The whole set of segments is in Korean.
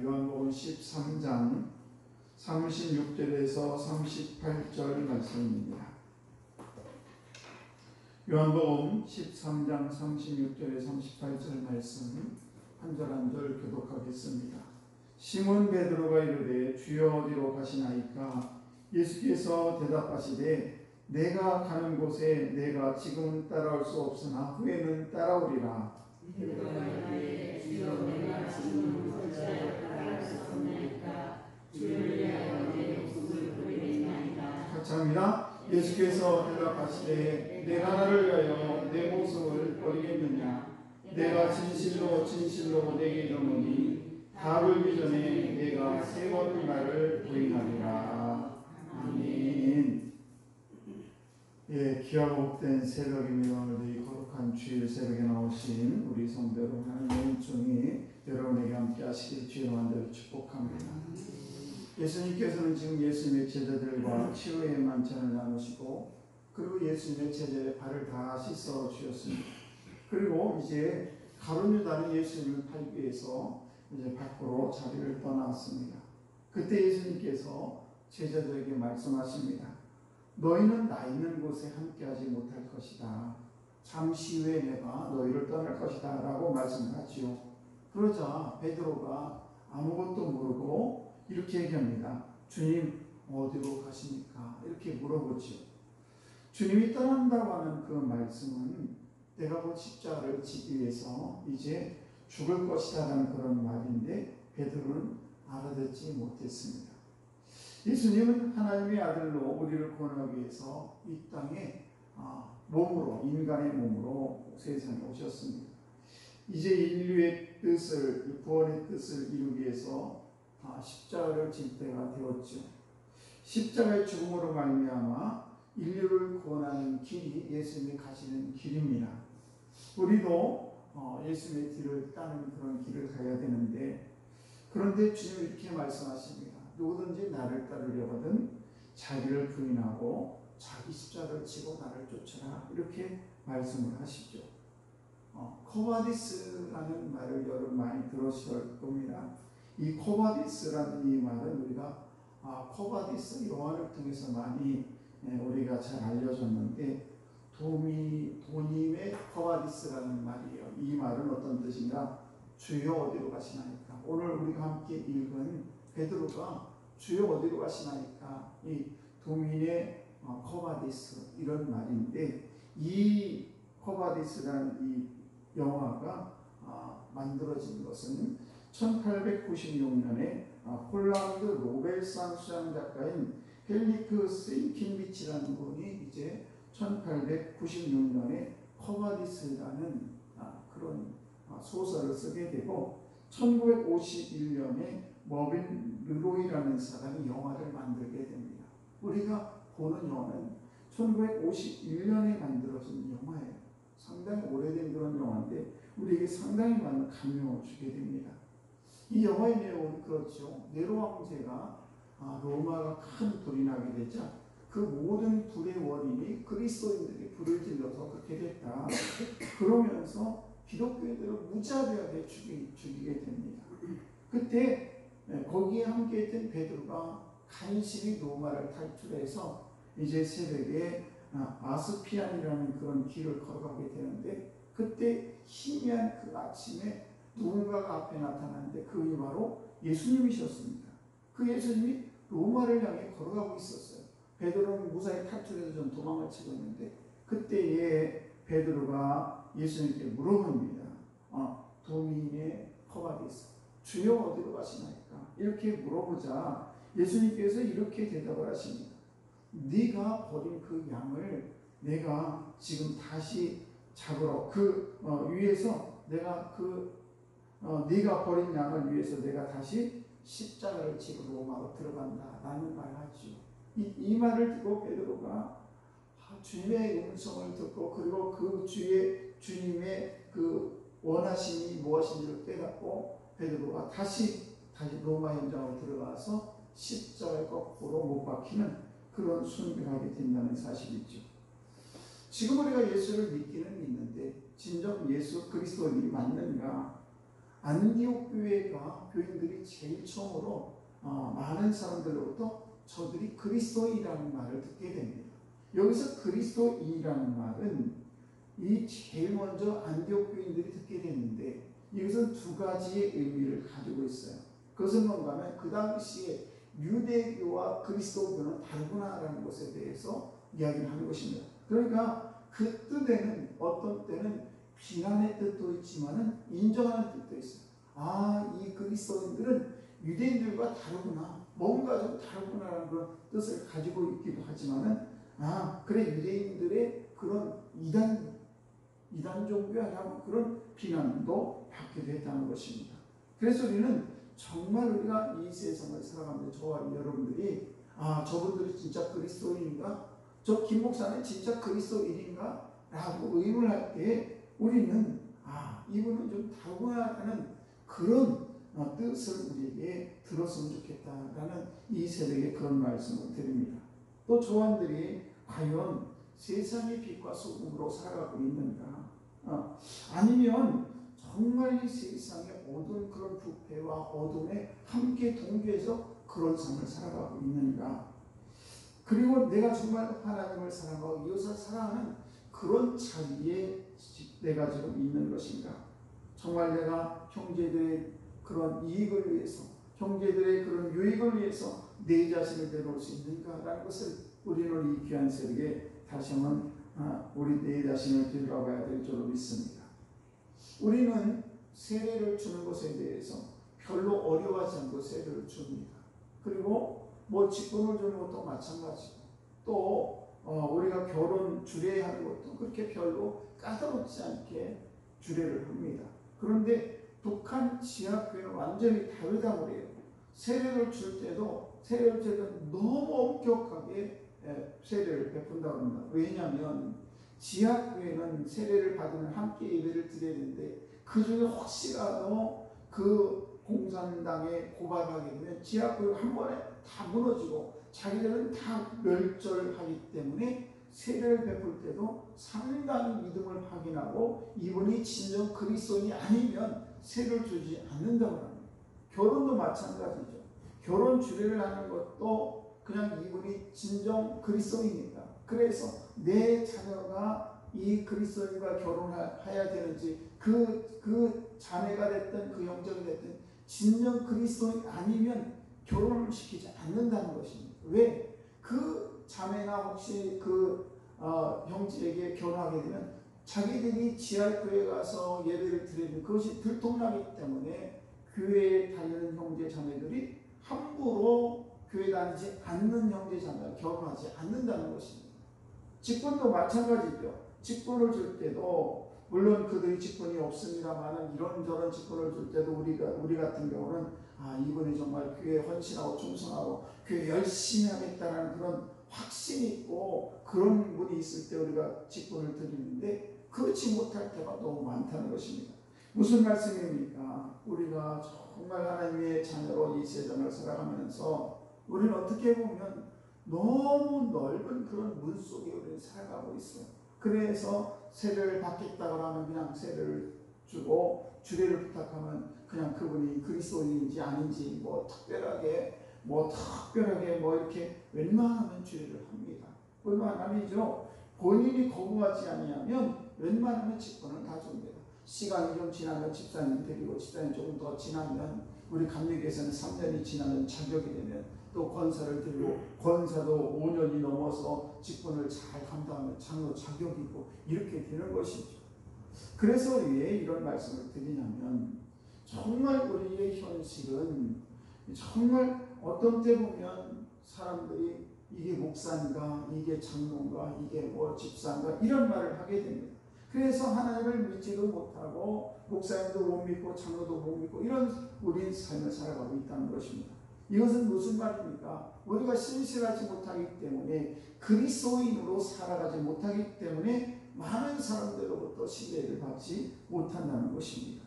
요한복음 13장 36절에서 38절 말씀입니다. 요한복음 13장 36절에 38절 말씀 한 절 한 절 교독하겠습니다. 시몬 베드로가 이르되 주여 어디로 가시나이까? 예수께서 대답하시되 내가 가는 곳에 내가 지금은 따라올 수 없으나 후에는 따라오리라. 같이 합니다. 예수께서 대답하시되 내가 나를 위하여 내 목숨을 버리겠느냐? 내가 진실로 진실로 내게 이르노니 답을 전에 내가 세 번 나를 부인하리라. 아멘. 예, 귀하고 복된 새벽입니다. 오늘도 이 거룩한 주일 새벽에 나오신 우리 성도 여러분, 하나님의 은총이 여러분에게 함께 하시길 주의 만대로 축복합니다. 예수님께서는 지금 예수님의 제자들과 치유의 만찬을 나누시고, 그리고 예수님의 제자의 발을 다 씻어 주셨습니다. 그리고 이제 가룟 유다는 예수님을 팔기 위해서 이제 밖으로 자리를 떠났습니다. 그때 예수님께서 제자들에게 말씀하십니다. 너희는 나 있는 곳에 함께하지 못할 것이다. 잠시 후에 내가 너희를 떠날 것이다 라고 말씀하지요. 그러자 베드로가 아무것도 모르고 이렇게 얘기합니다. 주님 어디로 가십니까? 이렇게 물어보지요. 주님이 떠난다고 하는 그 말씀은 내가 곧 십자가를 지기 위해서 이제 죽을 것이다 라는 그런 말인데 베드로는 알아듣지 못했습니다. 예수님은 하나님의 아들로 우리를 구원하기 위해서 이 땅에 몸으로, 인간의 몸으로 세상에 오셨습니다. 이제 인류의 뜻을, 구원의 뜻을 이루기 위해서 십자가를 질 때가 되었죠. 십자가의 죽음으로 말미암아 인류를 구원하는 길이 예수님이 가시는 길입니다. 우리도 예수님의 뒤를 따는 그런 길을 가야 되는데, 그런데 주님이 이렇게 말씀하십니다. 누구든지 나를 따르려거든 자기를 부인하고 자기 십자가를 지고 나를 쫓아라, 이렇게 말씀을 하시죠. 코바디스라는 말을 여러분 많이 들으실 겁니다. 이 코바디스라는 이 말은 우리가 코바디스 요한을 통해서 많이 우리가 잘 알려졌는데, 도님의 코바디스라는 말이에요. 이 말은 어떤 뜻인가? 주여 어디로 가시나이까? 오늘 우리가 함께 읽은 베드로가 주여 어디로 가시나이까? 이 도민의 코바디스 이런 말인데, 이 코바디스라는 이 영화가 만들어진 것은 1896년에 폴란드 노벨상 수상 작가인 헬리크 스윙킨비치라는 분이 이제 1896년에 커바디스라는 그런 소설을 쓰게 되고 1951년에 머빈 르로이라는 사람이 영화를 만들게 됩니다. 우리가 보는 영화는 1951년에 만들어진 영화예요. 상당히 오래된 그런 영화인데 우리에게 상당히 많은 감명을 주게 됩니다. 이 영화의 내용은 그렇죠. 네로 황제가 로마가 큰 불이 나게 되자 그 모든 불의 원인이 그리스도인들이 불을 질러서 그렇게 됐다. 그러면서 기독교인들을 무자비하게 죽이게 됩니다. 그때 거기에 함께했던 베드로가 간신히 로마를 탈출해서 이제 새벽에 아스피안이라는 그런 길을 걸어가게 되는데 그때 희미한 그 아침에 누군가가 앞에 나타났는데 그분이 바로 예수님이셨습니다. 그 예수님이 로마를 향해 걸어가고 있었어요. 베드로는 무사히 탈출해서 좀 도망을 치고 있는데 그때에 베드로가 예수님께 물어봅니다. 도미네 커바디스, 주여 어디로 가시나이까? 이렇게 물어보자 예수님께서 이렇게 대답을 하십니다. 네가 버린 그 양을 내가 지금 다시 잡으러 위에서 내가 네가 버린 양을 위해서 내가 다시 십자가를 지고 로마로 들어간다 라는 말을 하죠. 이 말을 듣고 베드로가 주님의 음성을 듣고 그리고 그 주님의 그 원하심이 무엇인지를 깨닫고 베드로가 다시 로마 현장으로 들어가서 십자가에 거꾸로 못 박히는 그런 순교를 하게 된다는 사실이죠. 지금 우리가 예수를 믿기는 믿는데 진정 예수 그리스도인이 맞는가? 안디옥 교회가 교인들이 제일 처음으로 많은 사람들로부터 저들이 그리스도인이라는 말을 듣게 됩니다. 여기서 그리스도인이라는 말은 이 제일 먼저 안디옥 교인들이 듣게 됐는데 이것은 두 가지의 의미를 가지고 있어요. 그것은 뭔가 하면 그 당시에 유대교와 그리스도교는 다르구나라는 것에 대해서 이야기를 하는 것입니다. 그러니까 그 뜻에는 어떤 때는 비난의 뜻도 있지만은 인정하는 뜻도 있어요. 이 그리스도인들은 유대인들과 다르구나, 뭔가 좀 다르구나라는 그런 뜻을 가지고 있기도 하지만은 그래 유대인들의 그런 이단 종교라고 그런 비난도 받기도 했다는 것입니다. 그래서 우리는 정말 우리가 이 세상을 살아가면서 저와 여러분들이 저분들이 진짜 그리스도인인가? 저 김 목사는 진짜 그리스도인인가? 라고 의문을 할 때 우리는 이분은 좀 다르구나라는 그런 뜻을 우리에게 들었으면 좋겠다라는 이 새벽에 그런 말씀을 드립니다. 또 저원들이 과연 세상의 빛과 소금으로 살아가고 있는가? 아니면 정말 이 세상의 어두운 그런 부패와 어둠에 함께 동조해서 그런 삶을 살아가고 있는가? 그리고 내가 정말 하나님을 사랑하고 이웃을 사랑하는 그런 자리에 내가 지금 있는 것인가? 정말 내가 형제들의 그런 이익을 위해서, 형제들의 그런 유익을 위해서 내 자신을 내놓을 수 있는가라는 것을 우리는 이 귀한 새벽에 다시 한번 우리 내 자신을 되돌아봐야 될 줄로 믿습니다. 우리는 세례를 주는 것에 대해서 별로 어려워하지 않고 세례를 줍니다. 그리고 직분을 주는 것도 마찬가지고 또 우리가 결혼 주례하는 것도 그렇게 별로 까다롭지 않게 주례를 합니다. 그런데 북한 지하교회는 완전히 다르다고 그래요. 세례를 줄 때도 너무 엄격하게 세례를 베푼다고 합니다. 왜냐하면 지하교회는 세례를 받으면 함께 예배를 드려야 되는데 그 중에 혹시라도 그 공산당에 고발하게 되면 지하교회가 한 번에 다 무너지고 자기들은 다 멸절하기 때문에 세례를 베풀 때도 상당히 믿음을 확인하고 이분이 진정 그리스도인이 아니면 세례를 주지 않는다고 합니다. 결혼도 마찬가지죠. 결혼 주례를 하는 것도 그냥 이분이 진정 그리스도인이다. 그래서 내 자녀가 이 그리스도인과 결혼해야 되는지 그 자매가 됐든 그 형제가 됐든 진정 그리스도인 아니면 결혼을 시키지 않는다는 것입니다. 왜? 그 자매나 혹시 그 형제에게 결혼하게 되면 자기들이 지하교회 가서 예배를 드리는 그것이 들통나기 때문에 교회에 다니는 형제 자매들이 함부로 교회 다니지 않는 형제자매와 결혼하지 않는다는 것입니다. 직분도 마찬가지죠. 직분을 줄 때도 물론 그들이 직분이 없습니다만은 이런저런 직분을 줄 때도 우리 같은 경우는 이분이 정말 교회에 헌신하고 충성하고 교회 열심히 하겠다라는 그런 확신이 있고 그런 분이 있을 때 우리가 직분을 드리는데 그렇지 못할 때가 너무 많다는 것입니다. 무슨 말씀입니까? 우리가 정말 하나님의 자녀로 이 세상을 살아가면서 우리는 어떻게 보면 너무 넓은 그런 문 속에 우리는 살아가고 있어요. 그래서 세례를 받겠다고 하면 그냥 세례를 주고 주례를 부탁하면 그냥 그분이 그리스도인인지 아닌지 특별하게 이렇게 웬만하면 주례를 합니다. 웬만함이죠. 본인이 거부하지 아니하면 웬만하면 직분을 다 줍니다. 시간이 좀 지나면 집사님 데리고 집사님 조금 더 지나면 우리 감리교에서는 3년이 지나면 자격이 되면 또 권사를 드리고 권사도 5년이 넘어서 직분을 잘 감당하면 장로 자격이 있고 이렇게 되는 것이죠. 그래서 왜 이런 말씀을 드리냐면 정말 우리의 현실은 정말 어떤 때 보면 사람들이 이게 목사인가 이게 장로인가 이게 집사인가 이런 말을 하게 됩니다. 그래서 하나님을 믿지도 못하고 목사님도 못 믿고 장로도 못 믿고 이런 우리 삶을 살아가고 있다는 것입니다. 이것은 무슨 말입니까? 우리가 신실하지 못하기 때문에 그리스도인으로 살아가지 못하기 때문에 많은 사람들로부터 신뢰를 받지 못한다는 것입니다.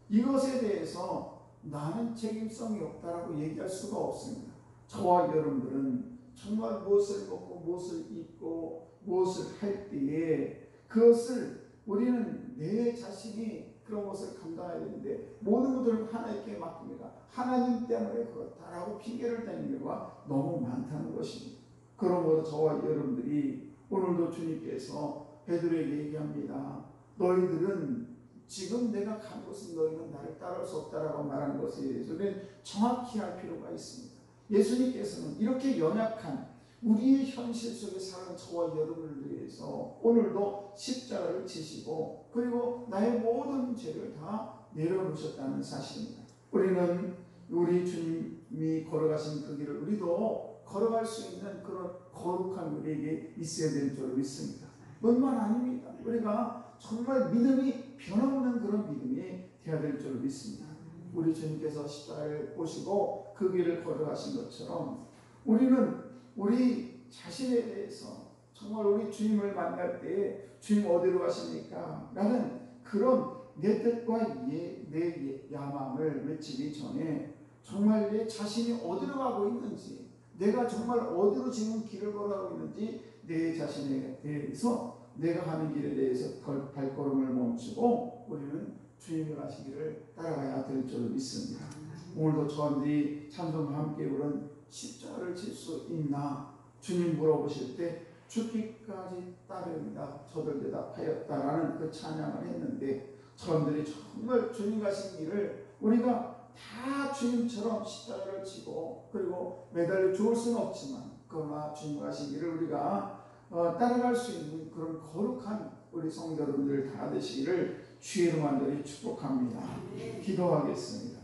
이것에 대해서 나는 책임성이 없다라고 얘기할 수가 없습니다. 저와 여러분들은 정말 무엇을 먹고 무엇을 입고 무엇을 할 때에 그것을 우리는 내 자신이 그런 것을 감당해야 되는데 모든 것들을 하나님께 맡깁니다. 하나님 때문에 그렇다라고 핑계를 대는 경우가 너무 많다는 것입니다. 그러므로 저와 여러분들이 오늘도 주님께서 베드로에게 얘기합니다. 너희들은 지금 내가 간 곳은 너희는 나를 따를 수 없다라고 말하는 것에 대해서는 정확히 할 필요가 있습니다. 예수님께서는 이렇게 연약한 우리의 현실 속에 사는 저와 여러분을 위해서 오늘도 십자가를 지시고 그리고 나의 모든 죄를 다 내려놓으셨다는 사실입니다. 우리는 우리 주님이 걸어가신 그 길을 우리도 걸어갈 수 있는 그런 거룩한 우리에게 있어야 될 줄 믿습니다. 뿐만 아닙니다. 우리가 정말 믿음이 변함없는 그런 믿음이 되어야 될 줄 믿습니다. 우리 주님께서 십자가를 보시고 그 길을 걸어가신 것처럼 우리는 우리 자신에 대해서 정말 우리 주님을 만날 때 주님 어디로 가십니까? 라는 그런 내 뜻과 내 야망을 외치기 전에 정말 내 자신이 어디로 가고 있는지 내가 정말 어디로 지금 길을 걸어가고 있는지 내 자신에 대해서 내가 가는 길에 대해서 발걸음을 멈추고 우리는 주님이 가시기를 따라가야 될 줄 믿습니다. 오늘도 저한테 찬송과 함께 부른 십자가를 질 수 있나? 주님 물어보실 때 죽기까지 따릅니다. 저들 대답하였다라는 그 찬양을 했는데 저들이 정말 주님 가신 길을 우리가 다 주님처럼 십자가를 지고 그리고 매달려 죽을 수는 없지만 그러나 주님 가신 길을 우리가 따라갈 수 있는 그런 거룩한 우리 성도들을 다 되시기를 주의 이름 간절히 축복합니다. 기도하겠습니다.